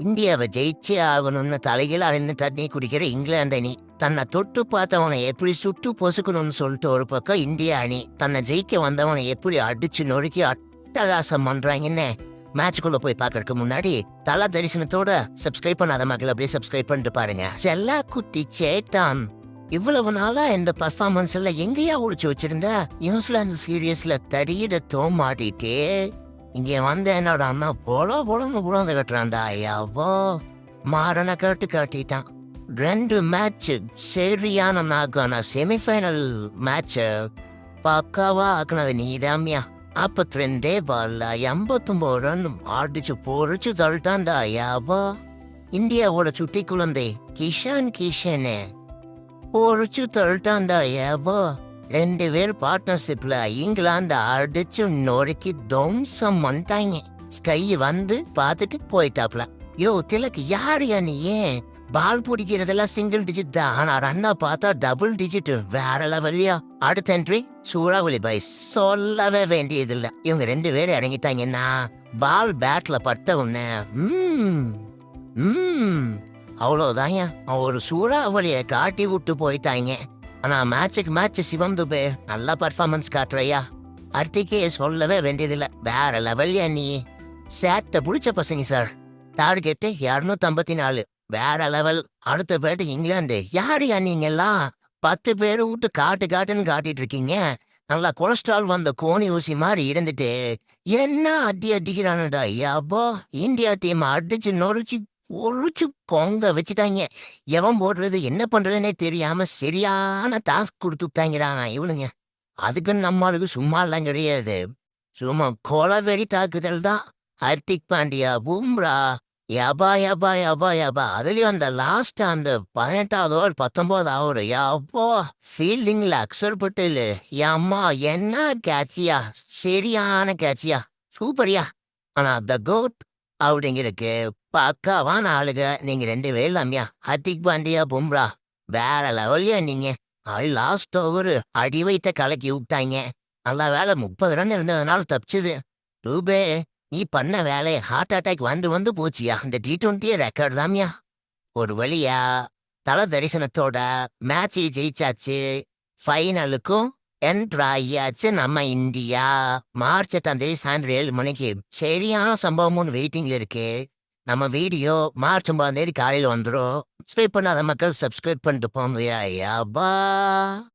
இந்தியாவை ஜெயிச்சே ஆகணும்னு தலைகீழ நின்னு தண்ணி குடிக்கிற இங்கிலாந்து அணி தன்னை தொட்டு பார்த்தவனை எப்படி சுட்டு பொசுக்கணும்னு சொல்லிட்டு ஒரு பக்கம் இந்திய அணி தன்னை ஜெயிக்க வந்தவனை எப்படி அடிச்சு நொறுக்கி அட்டகாசம் பண்றாங்கன்னு மேட்சுக்குள்ள போய் பார்க்கறதுக்கு முன்னாடி தல தரிசனத்தோட சப்ஸ்கிரைப் பண்ணாத மக்கள் அப்படியே சப்ஸ்கிரைப் பண்ணிட்டு பாருங்க. செல்லா குட்டி சேட்டான் இவ்வளவு நாளா இந்த பர்ஃபார்மன்ஸ் எல்லாம் எங்கேயா ஒழிச்சு வச்சிருந்த? நியூசிலாந்து சீரியஸ்ல தடியிட தோமாட்டிட்டே இங்க வந்து என்னோட அண்ணா போலன்னு புலந்து கட்டுறான்டா. ஐயாவோ மாறன காட்டிட்டான். 2 மேட்ச் சரியான நாக்கான செமிஃபைனல் மேட்ச பக்காவா ஆக்குனது நீதாமியா. 52 பால்ல 89 ரன் அடிச்சு பொறிச்சு தள்ளிட்டான்டா. ஐயாவோ இந்தியாவோட சுட்டி குழந்தை கிஷன் பொறிச்சு தள்ளிட்டான்டா. ஐயாவோ 2 பேர் பார்ட்னர்ஷிப்ல இங்கிலாந்து அடிச்சு நொறுக்கி தம்சம் பண்ணிட்டாங்க. ஸ்கை வந்து பார்த்துட்டு போயிட்டாப்ல. யோ திலக் யாரு நீ? ஏன் பால் பிடிக்கிறதெல்லாம் சிங்கிள் டிஜிட் தான், ஆனா ரன்னா பார்த்தா டபுள் டிஜிட். வேற லெவல்லையா. அடுத்த என்ட்ரி சூறாவளி பாய்ஸ், சொல்லவே வேண்டியதில்ல. இவங்க 2 பேரும் இறங்கிட்டாங்கன்னா பால் பேட்ல பட்ட உடனே அவ்வளவுதாங்க. ஒரு சூறாவளிய காட்டி விட்டு போயிட்டாங்க. ஆனா மேட்சுக்கு மேட்ச் சிவம் துபே நல்லா பர்ஃபார்மன்ஸ் காட்டுறையா. அர்த்திக்கே சொல்லவே வேண்டியதில்லை. வேற லெவல்யா நீ. சேட்டை பிடிச்ச பசங்க சார். டார்கெட்டு 254. வேற லெவல். அடுத்த பேட்டு இங்கிலாந்து. யாரையா நீங்கெல்லாம் 10 பேர் விட்டு காட்டுன்னு காட்டிட்டு இருக்கீங்க. நல்லா கொலஸ்ட்ரால் வந்த கோணி ஊசி மாதிரி இருந்துட்டு என்ன அடிக்கிறானுடா. ஐயாப்போ இந்தியா டீம் அடிச்சு நொறிச்சு ஒழிச்சு கொங்க வச்சுட்டாங்க. எவன் போடுறது என்ன பண்றதுன்னே தெரியாம சரியான டாஸ்க் கொடுத்துட்டாங்கிறாங்க இவனுங்க. அதுக்கு நம்மளுக்கு சும்மா எல்லாம் கிடையாது. சும்மா கொலவெறி தாக்குதல் தான். ஹர்திக் பாண்டியா, பும்ரா, யபா. அதுலயும் அந்த லாஸ்ட் அந்த 18வது ஓவர் 19வது ஓவர் யப்போ ஃபீல்டிங்ல அக்சர் பட்டேல் அம்மா என்ன கேட்சியா, சரியான கேட்சியா, சூப்பரியா. ஆனா த கோட் அப்படிங்கிறக்கு பக்காவான ஆளுங்க நீங்க 2 பேர் இல்லாமியா. ஹர்திக் பாண்டியா, பும்ரா வேற லெவல்யா நீங்க. லாஸ்ட் ஓவர் அடி வைத்த கலக்கி விட்டாங்க. நல்லா வேலை 30 ரன் இருந்ததுனால தப்பிச்சுது. டூபே நீ பண்ண வேலை ஹார்ட் அட்டாக் வந்து போச்சியா. இந்த T20 ரெக்கார்ட் தாமியா. ஒரு வழியா தல தரிசனத்தோட மேட்சை ஜெயிச்சாச்சு. ஃபைனலுக்கும் என்ட்ராயாச்சு நம்ம இந்தியா. மார்ச் 8 சாயந்தரம் 7 மணிக்கு சரியான சம்பவமும் வெயிட்டிங்ல இருக்கு. நம்ம வீடியோ மார்ச் 9 காலையில் வந்துடும். சப்ஸ்கிரைப் பண்ணாத மக்கள் சப்ஸ்கிரைப் பண்ணிட்டு போங்க.